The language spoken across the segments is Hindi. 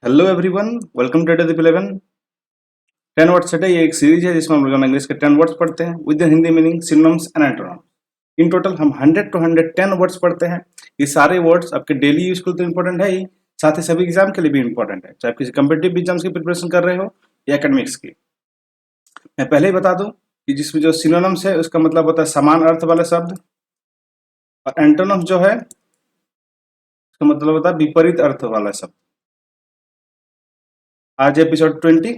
Hello everyone, welcome to the 11 10 words set है। ये एक सीरीज है जिसमें हम लोग इंग्लिश के 10 वर्ड्स पढ़ते हैं with Hindi meaning, synonyms and antonyms. In total हम 100 टू 110 वर्ड्स पढ़ते हैं। ये सारे वर्ड्स आपके डेली यूज के लिए तो इंपॉर्टेंट है ही, साथ ही सभी एग्जाम के लिए भी इंपॉर्टेंट है, चाहे आप किसी कम्पिटेटिव एग्जाम्स की प्रिपरेशन कर रहे हो या एकेडमिक्स की। मैं पहले ही बता दूं कि जिसमें जो सिनोनिम्स है उसका मतलब होता है समान अर्थ वाले शब्द, और एंटोनिम्स जो है उसका मतलब होता है विपरीत अर्थ वाला शब्द। आज episode 20।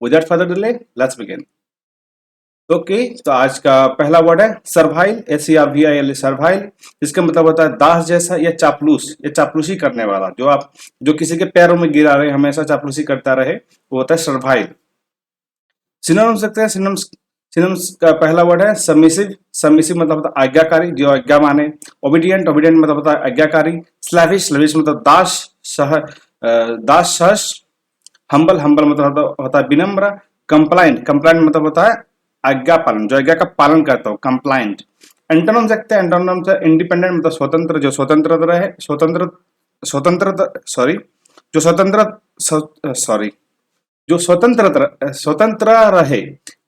Without further delay let's begin. Okay, तो आज का पहला वर्ड है सर्वाइल, SERVIL, सर्वाइल। इसका मतलब होता है दास जैसा या चापलूस, या चापलूसी करने वाला। जो किसी के पैरों में गिरा रहे, हमेशा चापलूसी करता रहे, वो होता है सर्वाइल। सिनोनिम्स देखते हैं। सिनोनिम्स का पहला वर्ड है सबमिसिव। सबमिसिव मतलब होता है आज्ञाकारी, जो आज्ञा माने। ओबीडियंट, ओबीडियंट मतलब होता है आज्ञाकारी। स्लैविश, स्लैविश मतलब दास सहस। हम्बल, हम्बल मतलब होता है विनम्र। कंप्लाइंट, कंप्लाइंट मतलब होता है आज्ञा पालन, जो आज्ञा का पालन करता हो, कंप्लाइंट। एंटोनिम देखते हैं। एंटोनिम से इंडिपेंडेंट मतलब स्वतंत्र, जो स्वतंत्र रहे, स्वतंत्र सॉरी जो स्वतंत्र सॉरी जो स्वतंत्र रहे।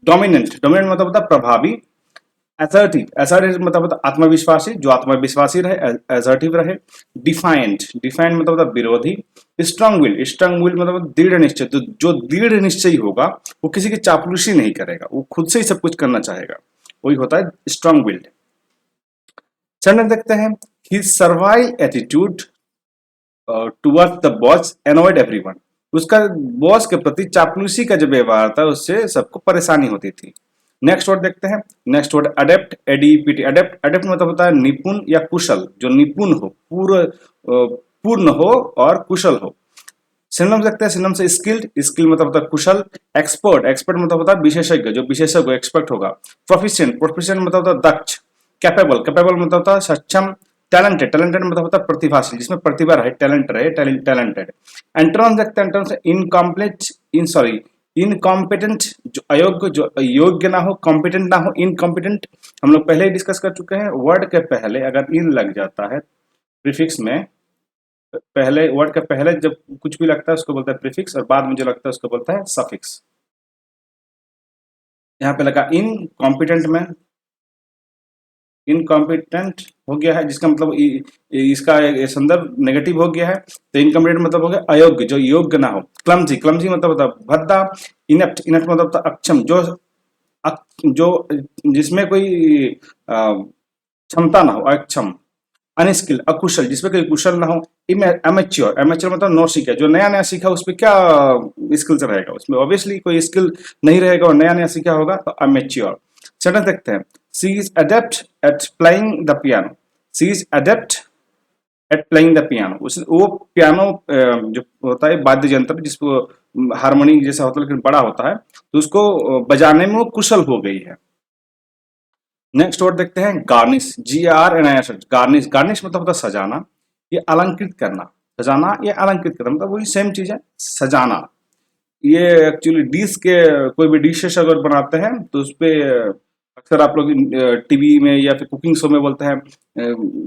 डोमिनेंट, डोमिनेंट मतलब होता है प्रभावी। असर्टिव, असर्टिव मतलब होता है आत्मविश्वासी, जो आत्मविश्वासी रहे, असर्टिव रहे। डिफाइंड, डिफाइंड मतलब होता है विरोधी। स्ट्रांग विल, स्ट्रांग विल मतलब दृढ़ निश्चय, तो जो दृढ़ निश्चयी होगा वो किसी की चापलूसी नहीं करेगा, वो खुद से ही सब कुछ करना चाहेगा, वही होता है स्ट्रांग विल्ड। सेंटेंस देखते हैं। His servile attitude towards the boss annoyed everyone. उसका बॉस के प्रति चापलूसी का जो व्यवहार था उससे सबको परेशानी होती थी। नेक्स्ट वर्ड देखते हैं। Next word adapt, ADEPT। Adapt, adapt मतलब होता है निपुण या कुशल, जो निपुण हो, पूर्ण हो और कुशल हो। सिनोनिम्स देखते हैं। सिनोनिम से स्किल्ड, स्किल मतलब होता है कुशल। एक्सपर्ट, एक्सपर्ट मतलब होता है विशेषज्ञ, जो विशेषज्ञ एक्सपर्ट होगा। प्रोफिशिएंट, प्रोफिशिएंट मतलब होता है दक्ष। कैपेबल, कैपेबल मतलब होता है सक्षम। टैलेंटेड, टैलेंटेड मतलब होता है प्रतिभाशाली, जिसमें प्रतिभा रहे, टैलेंट रहे, टैलेंटेड। एंटोनिम देखते हैं। एंटोनिम से इनकम्प्लीट, इनकॉम्पिटेंट, जो अयोग्य, जो योग्य ना हो, कॉम्पिटेंट ना हो, इनकॉम्पिटेंट। हम लोग पहले ही डिस्कस कर चुके हैं, वर्ड के पहले अगर इन लग जाता है प्रीफिक्स में, पहले वर्ड का पहले जब कुछ भी लगता है उसको बोलता है प्रीफिक्स, और बाद में जो लगता है उसको बोलता है सफिक्स। यहाँ पे लगा इनकॉम्पिटेंट में, इनकॉम्पिटेंट हो गया है, जिसका मतलब इसका संदर्भ नेगेटिव हो गया है, तो इनकॉम्पिटेंट मतलब हो गया अयोग्य, जो योग्य ना हो। क्लमजी, क्लमजी मतलब होता है भद्दा। इनेप्ट, इनेप्ट मतलब होता है अक्षम, जो जिसमें कोई क्षमता ना हो, अक्षम। अनस्किल, अकुशल, जिसमें कोई कुशल ना हो। एमेच्योर, एमेच्योर मतलब नौ सीखा, जो नया नया सीखा उस पर क्या स्किल्स रहेगा, उसमें ऑब्वियसली कोई स्किल नहीं रहेगा और नया नया सीखा होगा, तो अमेच्योर। सेंटेंस देखते हैं। She is adept at playing the piano. She is adept at playing the piano. वो पियानो जो होता है वाद्य यंत्र, जिसको हारमोनी जैसा होता है लेकिन बड़ा होता है, तो उसको बजाने में वो कुशल हो गई है। नेक्स्ट वर्ड देखते हैं गार्निश, GARNISH। गार्निश, गार्निश मतलब होता है सजाना, ये अलंकृत करना। सजाना या अलंकृत करना मतलब वही सेम चीज है, सजाना। ये एक्चुअली डिश के, कोई भी डिशेस अगर बनाते हैं तो उसपे अक्सर आप लोग टीवी में या फिर कुकिंग शो में बोलते हैं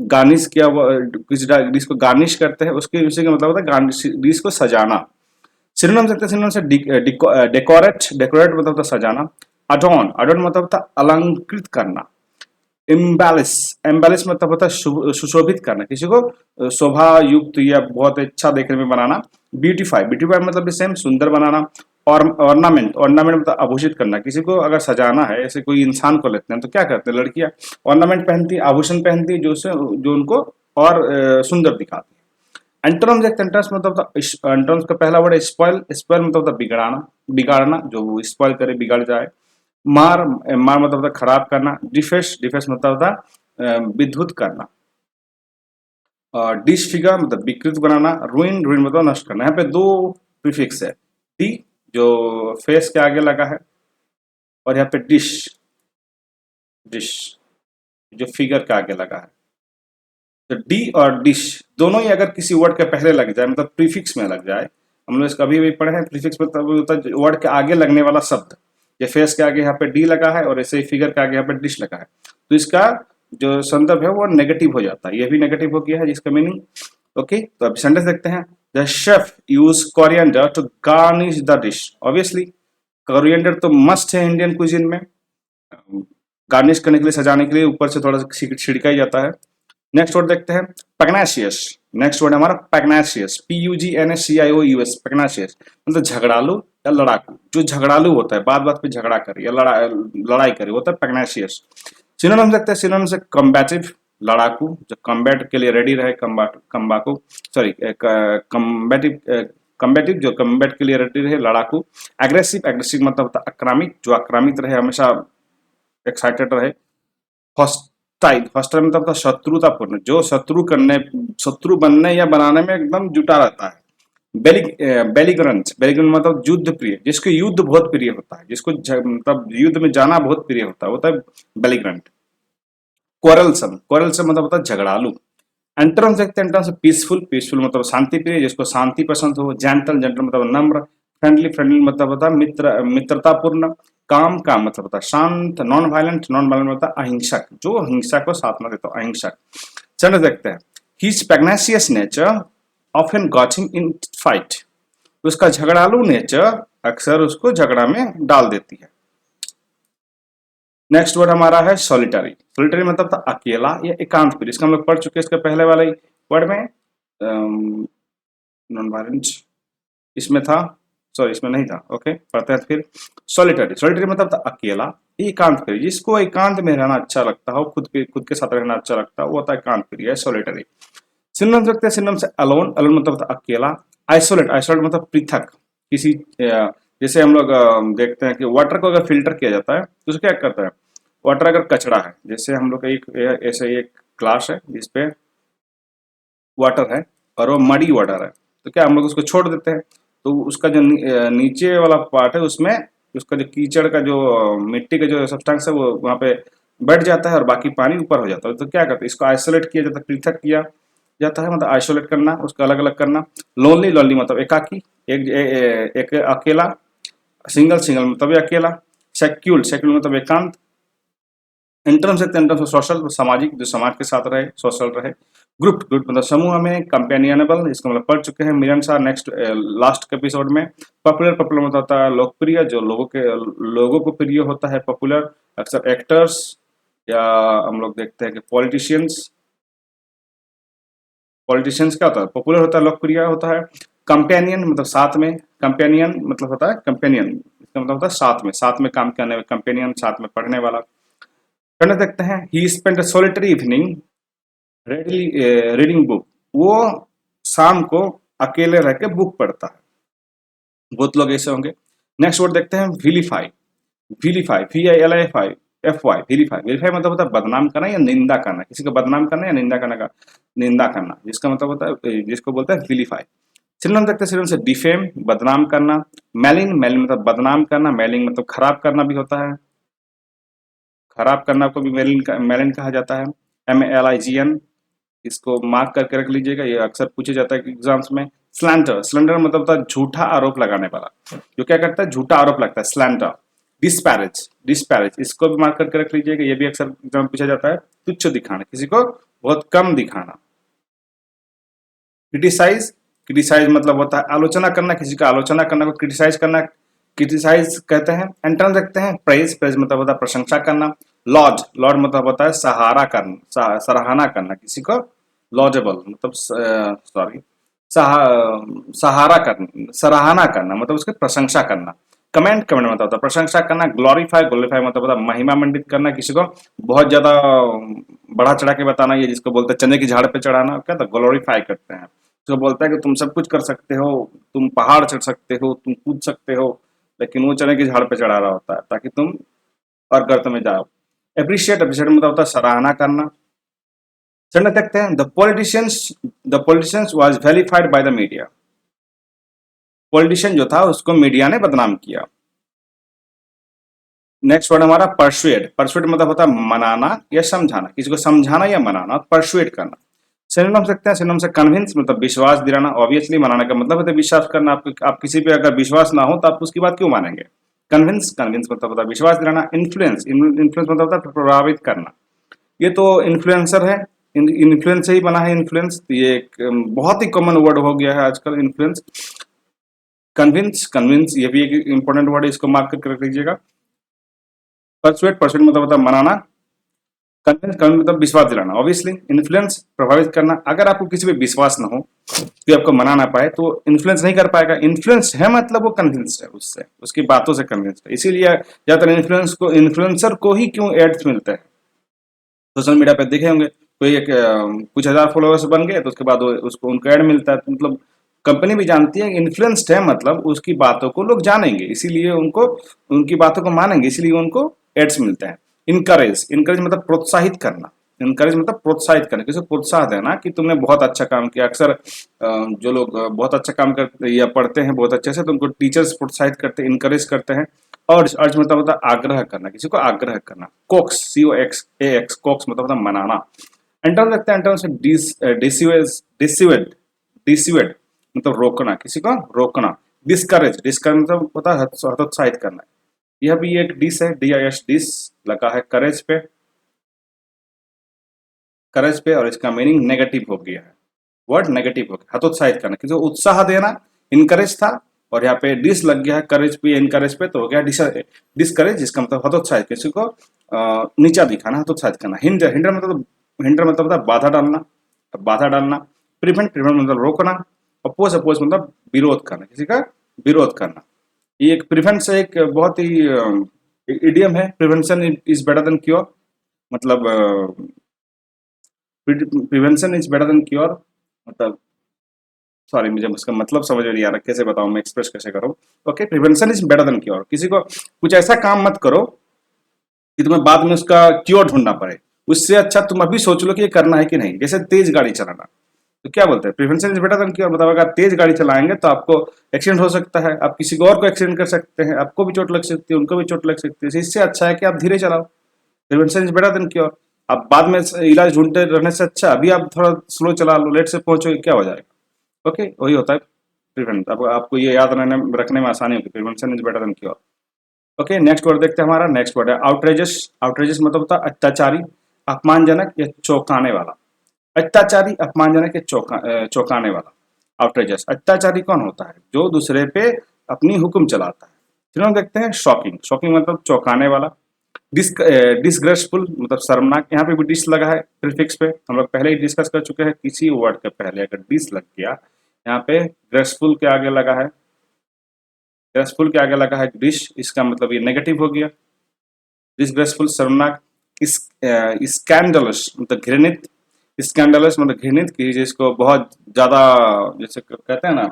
गार्निश किया, किसी डिश को गार्निश करते हैं, उसके उसी का मतलब होता है गार्निश, डिश को सजाना। सिनोनिम सकते हैं। सिनोनिम से डेकोरेट, डेकोरेट मतलब होता है सजाना। अडॉर्न, अडॉर्न मतलब होता है अलंकृत करना। एम्बेलिश, एम्बेलिश मतलब होता है सुशोभित करना, किसी को शोभा युक्त या बहुत अच्छा देखने में बनाना। ब्यूटीफाई, ब्यूटीफाई मतलब भी सेम, सुंदर बनाना। और ऑर्नामेंट, ऑर्नामेंट मतलब आभूषित करना, किसी को अगर सजाना है, ऐसे कोई इंसान को लेते हैं तो क्या करते हैं लड़कियां, ऑर्नामेंट पहनती है, आभूषण पहनती है, जो उनको और सुंदर दिखाती है। एंटोनिम्स देखते हैं। एंटोनिम्स मतलब एंटोनिम्स का पहला वर्ड है स्पॉइल, स्पॉइल मतलब होता है बिगड़ाना, बिगाड़ना, जो स्पॉइल करे, बिगाड़ जाए। मार, मार मतलब होता है खराब करना। डिफेस, डिफेस मतलब होता है विद्युत करना। डिसफिगर मतलब विकृत बनाना। रुइन, रुइन मतलब नष्ट करना। यहाँ पे दो प्रीफिक्स है, डी जो फेस के आगे लगा है, और यहाँ पे डिश, डिश जो फिगर के आगे लगा है। तो डी और डिश दोनों ही अगर किसी वर्ड के पहले लग जाए, मतलब प्रीफिक्स में लग जाए, हम लोग इसका अभी पढ़े हैं, प्रीफिक्स मतलब होता है वर्ड के आगे लगने वाला शब्द। ये फेस के आगे यहाँ पे डी लगा है और ऐसे ही फिगर के आगे यहाँ पे डिश लगा है, तो इसका जो संदर्भ है वो नेगेटिव हो जाता है। ये भी नेगेटिव हो गया है जिसका मीनिंग। ओके, तो अब सेंटेंस देखते हैं। The chef use coriander to garnish the dish. Obviously coriander तो मस्ट है इंडियन कुजिन में, गार्निश करने के लिए, सजाने के लिए ऊपर से थोड़ा सा छिड़का ही जाता है। नेक्स्ट वर्ड देखते हैं पैग्नेशियस। नेक्स्ट वर्ड हमारा पैग्नेशियस, PUGNACIOUS, पैग्नेशियस मतलब झगड़ालू या लड़ाकू, जो झगड़ालू होता है, बात बात पे झगड़ा करे या लड़ाई करे, होता है पैग्नेशियस। सिनोनिम देखते हैं, सिनोनिम से कॉम्बैटिव, लड़ाकू, जो कॉम्बैट के लिए रेडी रहे, कम्बाकू सॉरी कम्बैटिव, कम्बैटिव जो कम्बैट के लिए रेडी रहे, लड़ाकू। एग्रेसिव, एग्रेसिव मतलब होता है आक्रामित, जो आक्रामित रहे, हमेशा एक्साइटेड रहे। हॉस्टाइल, हॉस्टाइल मतलब होता है शत्रुतापूर्ण, जो शत्रु बनने या बनाने में एकदम जुटा रहता है। बेलिग्रेंट, बेलिग्रेंट मतलब युद्ध प्रिय, जिसको युद्ध बहुत प्रिय होता है, जिसको मतलब युद्ध में जाना बहुत प्रिय होता है बेलिग्रेंट। क्वारलसम, क्वारलसम मतलब होता है झगड़ालू। एंटरम्स देखते हैं, एंटरम्स पीसफुल, पीसफुल मतलब शांति प्रिय, जिसको शांति पसंद हो। जेंटल, जेंटल मतलब नम्र। फ्रेंडली, फ्रेंडली मतलब होता है मित्रतापूर्ण। काम, काम मतलब होता है शांत। नॉन वायलेंट, नॉन वायलेंट मतलब अहिंसक, जो हिंसा को साथ में देता है, अहिंसक। चलो देखते हैं, his pugnacious nature often got him in fight, उसका झगड़ालू नेचर अक्सर उसको झगड़ा में डाल देती है। नेक्स्ट वर्ड हमारा है सॉलिटरी। सॉलिटरी मतलब था अकेला या एकांत प्रिय, इसका हम लोग पढ़ चुके हैं इसके पहले वाले वर्ड में, नॉन वायलेंट इसमें था, सॉरी इसमें नहीं था, ओके पढ़ते हैं फिर। सॉलिटरी, सॉलिटरी मतलब था अकेला, एकांत प्रिय, जिसको एकांत में रहना अच्छा लगता हो, खुद के साथ रहना अच्छा लगता हो, वो होता है एकांत प्रिय है, सॉलिटरी। सिनोनिम रखते हैं, सिनोनिम से अलोन, अलोन मतलब होता है अकेला। आइसोलेट, आइसोलेट मतलब पृथक, किसी जैसे हम लोग देखते हैं कि वाटर को अगर फिल्टर किया जाता है तो क्या करता है, वाटर अगर कचरा है, जैसे हम लोग का एक ऐसे एक ग्लास है जिसपे वाटर है और वो मडी वाटर है, तो क्या हम लोग उसको छोड़ देते हैं, तो उसका जो नीचे वाला पार्ट है उसमें उसका जो कीचड़ का जो मिट्टी का जो सब्सटेंस है वो वहाँ पे बैठ जाता है और बाकी पानी ऊपर हो जाता है। तो क्या करते हैं, इसको आइसोलेट किया जाता है, पृथक किया जाता है, मतलब आइसोलेट करना, उसको अलग अलग करना। लोनली, लोनली मतलब एकाकी, एक अकेला। सिंगल, सिंगल मतलब अकेला। सेक्यूल, सेक्यूल मतलब एकांत। इंटर्म से सोशल, सामाजिक, जो समाज के साथ रहे, सोशल रहे। ग्रुप, ग्रुप मतलब समूह में। कंपेनियनेबल, इसको मतलब पढ़ चुके हैं, मिलनसार नेक्स्ट लास्ट एपिसोड में। पॉपुलर, पॉपुलर मतलब होता है लोकप्रिय, जो लोगों को प्रिय होता है, पॉपुलर। अक्सर एक्टर्स या हम लोग देखते हैं कि पॉलिटिशियंस, पॉलिटिशियंस क्या होता है, पॉपुलर होता है, लोकप्रिय होता है। कंपेनियन मतलब साथ में, कंपेनियन मतलब होता है कंपेनियन, इसका मतलब होता है साथ में, साथ में काम करने में कंपेनियन, साथ में पढ़ने वाला। पढ़ने देखते हैं, ही spent a solitary evening reading book, वो शाम को अकेले रह के बुक पढ़ता है, बहुत लोग ऐसे होंगे। नेक्स्ट वर्ड देखते हैं विलीफाई, विलीफाई, VILIFY, विलीफाई, विलीफाई मतलब होता है बदनाम करना या निंदा करना, किसी को बदनाम करना या निंदा करने का, निंदा करना, जिसका मतलब होता है, जिसको बोलते हैं विलीफाई। सिनोनिम देखते हैं, सिनोनिम से डिफेम, बदनाम करना। मेलिंग, मेलिंग मतलब बदनाम करना, मेलिंग मतलब खराब करना भी होता है, खराब करना को भी मेलिन कहा जाता है। MALIGN, इसको मार्क करके रख लीजिएगा, ये अक्सर पूछा जाता है एग्जाम्स में। स्लैंडर, स्लैंडर मतलब होता है झूठा आरोप लगाने वाला, जो क्या करता है, झूठा आरोप लगता है, स्लैंडर। डिस्पैरेज, डिस्पैरेज इसको भी मार्क करके रख लीजिएगा, ये भी अक्सर एग्जाम में पूछा जाता है, तुच्छ दिखाना, किसी को बहुत कम दिखाना। क्रिटिसाइज, क्रिटिसाइज मतलब होता है आलोचना करना, किसी का आलोचना करना को क्रिटिसाइज करना, क्रिटिसाइज कहते हैं। एंटर्म देखते हैं, प्रेज, प्रेज मतलब होता है प्रशंसा करना। लॉज, लॉज मतलब होता है सहारा करना, सराहना करना, किसी को लॉजेबल मतलब सॉरी सहारा करना, सराहना करना मतलब उसकी प्रशंसा करना। कमेंट, कमेंट मतलब होता है प्रशंसा करना। ग्लोरीफाई, ग्लोरीफाई मतलब होता है महिमा मंडित करना, किसी को बहुत ज्यादा बढ़ा चढ़ा के बताना, ये जिसको बोलते हैं चने की झाड़ पे चढ़ाना, क्या था, ग्लोरीफाई करते हैं। जो बोलता है कि तुम सब कुछ कर सकते हो, तुम पहाड़ चढ़ सकते हो, तुम कूद सकते हो, लेकिन वो चने की झाड़ पे चढ़ा रहा होता है ताकि तुम और गर्त में जाओ। अप्रिशिएट, अप्रिशिएट मतलब होता है सराहना करना। चलने देखते हैं, the politicians was vilified by the media, politician जो था उसको मीडिया ने बदनाम किया। नेक्स्ट वर्ड हमारा परसुएड, परसुएड मतलब होता है मनाना या समझाना, किसी को समझाना या मनाना, परसुएड करना। सिनोनिम सकते हैं, सिनोनिम से कन्विंस मतलब विश्वास दिलाना, ऑब्वियसली मनाने का मतलब होता है विश्वास करना, आप किसी पे अगर विश्वास ना हो तो आप उसकी बात क्यों मानेंगे। कन्विंस, कन्विंस मतलब होता है विश्वास दिलाना। इन्फ्लुएंस, इन्फ्लुएंस मतलब होता है प्रभावित करना, ये तो इन्फ्लुएंसर है, इन्फ्लुएंस से ही बना है इन्फ्लुएंस, तो ये एक बहुत ही कॉमन वर्ड हो गया है आजकल इन्फ्लुएंस। कन्विंस, कन्विंस ये भी एक इंपॉर्टेंट वर्ड है, इसको मार्क करके रख लीजिएगा। परसुएट, परसुएट मतलब होता है मनाना। कन्विंस, कन्विंस मतलब विश्वास दिलाना। ऑब्वियसली इन्फ्लुएंस प्रभावित करना, अगर आपको किसी पे विश्वास ना हो, कोई आपको मना ना पाए, तो इन्फ्लुएंस नहीं कर पाएगा। इन्फ्लुएंस है मतलब वो कन्विंस है, उससे, उसकी बातों से कन्विंस है। इसीलिए ज्यादातर इन्फ्लुएंसर को ही क्यों एड्स मिलते हैं, सोशल मीडिया पे देखे होंगे, कोई एक कुछ हजार फॉलोअर्स बन गए तो उसके बाद उसको उनको ऐड मिलता है, तो मतलब कंपनी भी जानती है इन्फ्लुएंस्ड है मतलब उसकी बातों को लोग जानेंगे, इसीलिए उनको, उनकी बातों को मानेंगे, इसीलिए उनको एड्स मिलते हैं। इनकरेज, इनकरेज मतलब प्रोत्साहित करना। इनकरेज मतलब प्रोत्साहित करना, किसी को प्रोत्साहन देना कि तुमने बहुत अच्छा काम किया। अक्सर जो लोग बहुत अच्छा काम करते या पढ़ते हैं बहुत अच्छे से, तो उनको टीचर्स प्रोत्साहित करते हैं, इनकरेज करते हैं। अर्ज मतलब होता है आग्रह करना, किसी को आग्रह करना। कोक्स, COX, कोक्स मतलब होता है मनाना। एंटर्म लगता है, एंटर्म से डिसुएड, डिसुएड मतलब रोकना, किसी को रोकना। डिस्करेज, डिस्करेज मतलब होता है हतोत्साहित करना। यह भी एक डिस है, DIS, डिस लगा है करेज पे, करेज पे, और इसका मीनिंग नेगेटिव हो गया है। वर्ड नेगेटिव हो गया, हतोत्साहित करना, किसी को उत्साह देना, इनकरेज था, और यहाँ पे डिस लग गया है करेज पे, इनकरेज पे, तो हो गया डिस्करेज, जिसका मतलब हतोत्साहित, किसी को नीचा दिखाना, हतोत्साहित करना। हिंडर, हिंडर मतलब होता है बाधा डालना, बाधा डालना। प्रिवेंट, प्रिवेंट मतलब रोकना। अपोज, अपोज मतलब विरोध करना, किसी का विरोध करना। ये एक प्रिवेंट से एक बहुत ही इडियम है, prevention is better than cure, मतलब prevention is better than cure, मतलब सॉरी मुझे उसका मतलब समझ में नहीं आ रहा, कैसे बताऊं मैं, एक्सप्रेस कैसे करूं। Okay, prevention is better than cure, किसी को कुछ ऐसा काम मत करो कि तुम्हें बाद में उसका क्योर ढूंढना पड़े, उससे अच्छा तुम अभी सोच लो कि ये करना है कि नहीं। जैसे तेज गाड़ी चलाना, तो क्या बोलते हैं, prevention is better than cure, मतलब अगर तेज गाड़ी चलाएंगे तो आपको एक्सीडेंट हो सकता है, आप किसी को और को एक्सीडेंट कर सकते हैं, आपको भी चोट लग सकती है, उनको भी चोट लग सकती है। इससे अच्छा है कि आप धीरे चलाओ, prevention is better than cure. आप बाद में इलाज ढूंढते रहने से अच्छा अभी आप थोड़ा स्लो चला लो, लेट से पहुंचोगे, क्या हो जाएगा। ओके, वही होता है प्रिवेंट। अब आपको ये याद रखने में आसानी होगी, prevention is better than cure. Okay, next word देखते हैं, हमारा नेक्स्ट वर्ड है आउटरेजस। आउटरेजस मतलब होता है अत्याचारी, अपमानजनक या चौंकाने वाला। अत्याचारी, अपमानजनक या चौंकाने वाला। आउटरेजस। अत्याचारी कौन होता है, जो दूसरे पे अपनी हुक्म चलाता है। फिर हम देखते हैं शॉकिंग। शॉकिंग मतलब चौंकाने वाला। डिसग्रेसफुल मतलब शर्मनाक, यहाँ पे भी डिस लगा है प्रीफिक्स पे, हम लोग पहले ही डिस्कस कर चुके हैं, किसी वर्ड के पहले अगर डिस लग गया, यहाँ पे ग्रेसफुल के आगे लगा है, ग्रेसफुल के आगे लगा है डिश, इसका मतलब ये नेगेटिव हो गया। डिसग्रेसफुल शर्मनाक। स्कैंडलस मतलब घृणित, स्कैंडलस मतलब घृणित, कि जिसको बहुत ज्यादा, जैसे कहते हैं ना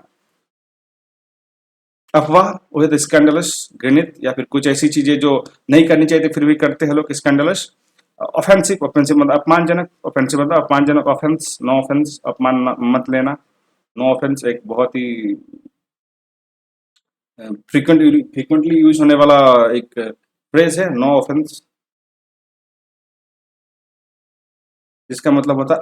अफवाह, वही तो स्कैंडलस, घृणित, या फिर कुछ ऐसी चीजें जो नहीं करनी चाहिए फिर भी करते हैं लोग, स्कैंडलस। ऑफेंसिव, ऑफेंसिव मतलब अपमानजनक, ऑफेंसिव मतलब अपमानजनक। ऑफेंस, नो ऑफेंस, अपमान मत लेना। नो ऑफेंस एक बहुत ही फ्रीक्वेंटली यूज होने वाला एक फ्रेज है, नो ऑफेंस, जिसका मतलब होता है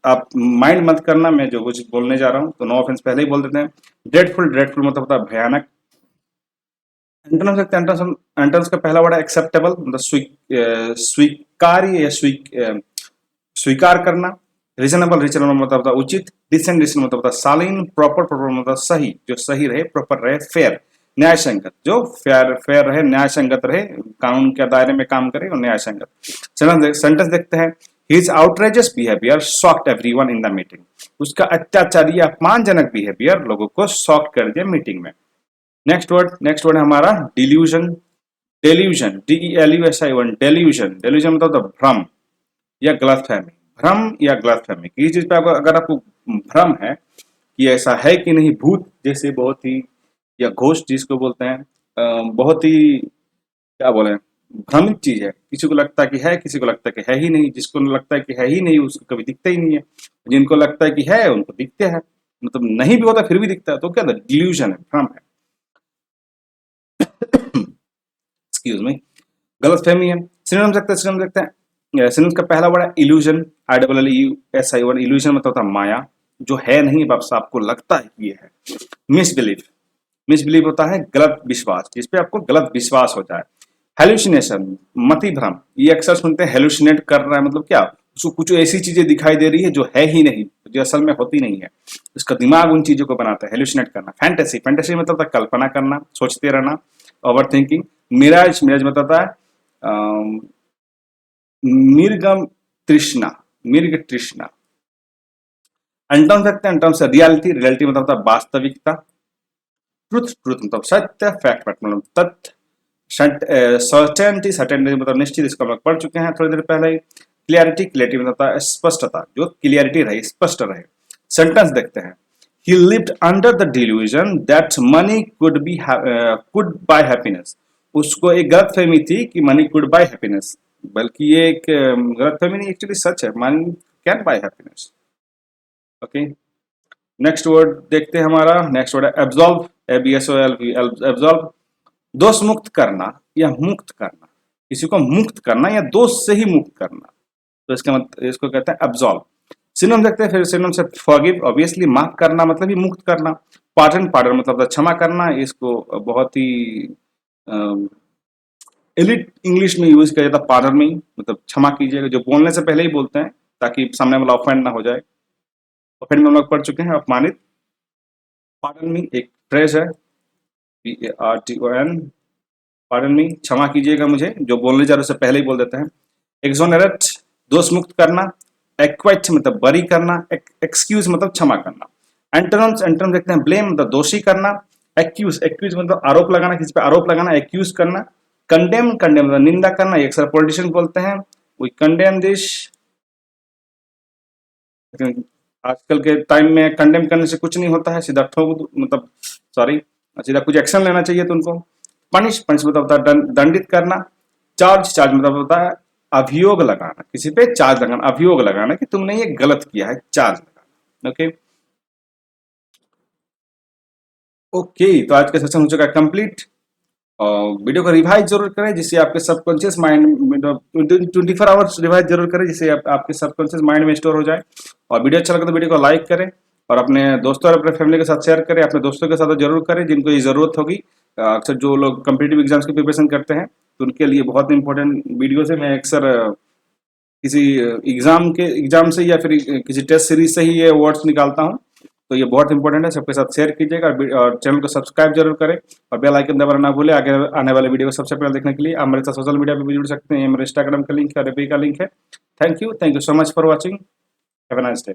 आप माइंड मत करना मैं जो कुछ बोलने जा रहा हूँ, तो नो ऑफेंस पहले ही बोल देते हैं। ड्रेडफुल, ड्रेडफुल मतलब होता है भयानक। एंटोनिम सकते हैं, एंटोनिम्स का पहला वर्ड है एक्सेप्टेबल मतलब स्वीकार्य या स्वीकार करना। रीजनेबल, रीजनेबल मतलब होता है उचित। डिसेंट, डिसेंट मतलब होता है शालीन। प्रॉपर, प्रॉपर मतलब सही, जो सही रहे, प्रॉपर रहे। फेयर, न्याय संगत, जो फेयर फेयर रहे, न्याय संगत रहे, कानून के दायरे में काम करे और न्याय संगत। सेंटेंस देखते हैं। His outrageous behavior shocked everyone in the meeting. उसका अत्याचारी अपमानजनक बिहेवियर लोगों को शॉक कर दिया मीटिंग में। नेक्स्ट वर्ड है हमारा delusion. Delusion, DELUSION, delusion, delusion मतलब भ्रम या गलतफहमी। भ्रम या गलतफहमी, किसी चीज पे अगर आपको भ्रम है कि ऐसा है कि नहीं, भूत जैसे बहुत ही, या घोस्ट जिसको बोलते हैं, बहुत ही क्या बोले, भ्रमित चीज है, किसी को लगता है कि है, किसी को लगता है कि है ही नहीं, जिसको लगता है कि है ही नहीं उसको कभी दिखता ही नहीं है, जिनको लगता है कि है उनको दिखते हैं, मतलब नहीं भी होता फिर भी दिखता है, तो क्या डिल्यूजन है, भ्रम है। एक्सक्यूज मी, गलत फहमी है। सिनोनिम देखते हैं। सिनोनिम का पहला वर्ड है इल्यूजन, ILLUSION। इल्यूजन मतलब होता है माया, जो है नहीं बस आपको लगता है कि ये है। मिसबिलीफ, मिसबिलीव होता है गलत विश्वास, जिसपे आपको गलत विश्वास हो जाए। हेलुसिनेशन, मति भ्रम, ये अक्सर सुनते हैं हेलुसिनेट कर रहा है, मतलब क्या, उसको कुछ ऐसी चीजें दिखाई दे रही है जो है ही नहीं, जो असल में होती नहीं है। उसका दिमाग उन चीजों को बनाता है, हेलुसिनेट करना। फैंटेसी, फैंटेसी मतलब था कल्पना करना, सोचते रहना, ओवर थिंकिंग। मिराज, मिराज मतलब था मिर्गम तृष्णा, मिर्ग तृष्णा। एंटोम देखते हैं, एंटोम से रियलिटी, रियलिटी मतलब था वास्तविकता। ट्रुथ, ट्रुथ मतलब सत्य, फैक्ट, फैक्ट मतलब तथ्य। सर्टेनिटी, सर्टेनिटी मतलब निश्चित, इसको हम लोग पढ़ चुके हैं थोड़ी देर पहले ही। क्लियरिटी, क्लियरिटी मतलब था स्पष्टता, जो क्लियरिटी रहे, स्पष्ट रहे। सेंटेंस देखते हैं, he lived under the delusion that money could buy happiness। उसको एक गलत फहमी थी कि मनी कुड बाय हैप्पीनेस, बल्कि ये एक गलत फहमी नहीं, एक्चुअली सच है, money can buy happiness. Okay, next word देखते हैं, हमारा नेक्स्ट वर्ड है एब्जॉल्व, एबीएसओएलवी, एब्जॉल्व। दोष मुक्त करना या मुक्त करना, किसी को मुक्त करना या दोष से ही मुक्त करना, तो इसका मतलब, इसको कहते हैं एब्जॉल्व। सिनोनिम देखते हैं, फिर सिनोनिम से फॉरगिव, ऑब्वियसली माफ करना मतलब ही मुक्त करना। पार्डन, पार्डन मतलब क्षमा करना, इसको बहुत ही एलिट इंग्लिश में यूज किया जाता है पार्डन में, मतलब क्षमा कीजिएगा, जो बोलने से पहले ही बोलते हैं ताकि सामने वाला ऑफेंड ना हो जाए। ऑफेंड में हम लोग पढ़ चुके हैं, अपमानित। पार्डन में एक फ्रेज है, PARTON, पार्डन मी, क्षमा कीजिएगा मुझे, जो बोलने जा रहे उससे पहले ही बोल देते हैं। एक्सोनरेट, दोष मुक्त करना। एक्वाइट मतलब बरी करना। एक्सक्यूज मतलब क्षमा करना। एंटोनिम्स, एंटोनिम्स देखते हैं, ब्लेम मतलब दोषी करना। एक्यूज, एक्यूज मतलब आरोप लगाना, किसी पे आरोप लगाना, एक्यूज करना। कंडेम, कंडेम मतलब निंदा करना, ये अक्सर पॉलिटिशियन बोलते हैं, वी कंडेम दिस। आजकल के टाइम में कंडेम करने से कुछ नहीं होता है, सीधा ठोक मतलब सॉरी, सीधा कुछ एक्शन लेना चाहिए तो उनको। पनिश, पनिश मतलब होता है दंडित करना। चार्ज, चार्ज मतलब होता है अभियोग लगाना, किसी पे चार्ज लगाना, अभियोग लगाना कि तुमने ये गलत किया है, चार्ज लगाना। ओके, ओके, तो आज का सेशन हो चुका है कंप्लीट। वीडियो को रिवाइज जरूर करें, जिससे आपके सबकॉन्शियस माइंड 24 आवर्स रिवाइज जरूर करें, जिससे आपके सबकॉन्शियस माइंड में स्टोर हो जाए। और वीडियो अच्छा लगा तो वीडियो को लाइक करें, और अपने दोस्तों और अपने फैमिली के साथ शेयर करें, अपने दोस्तों के साथ जरूर करें जिनको ये जरूरत होगी। अक्सर जो लोग कम्पिटिटिव एग्जाम्स की प्रिपरेशन करते हैं तो उनके लिए बहुत इंपॉर्टेंट वीडियो से मैं अक्सर किसी एग्जाम से या फिर किसी टेस्ट सीरीज से ही ये वर्ड्स निकालता हूँ। तो ये बहुत इंपॉर्टेंट है, सबके साथ शेयर कीजिएगा, और चैनल को सब्सक्राइब जरूर करें, और बेल आइकन दबाना ना भूलें आगे आने वाले वीडियो को सबसे पहले देखने के लिए। आप मेरे साथ सोशल मीडिया पर भी जुड़ सकते हैं, मेरे इंस्टाग्राम का लिंक है और एफबी का लिंक है। Thank you so much for watching. Have a nice day.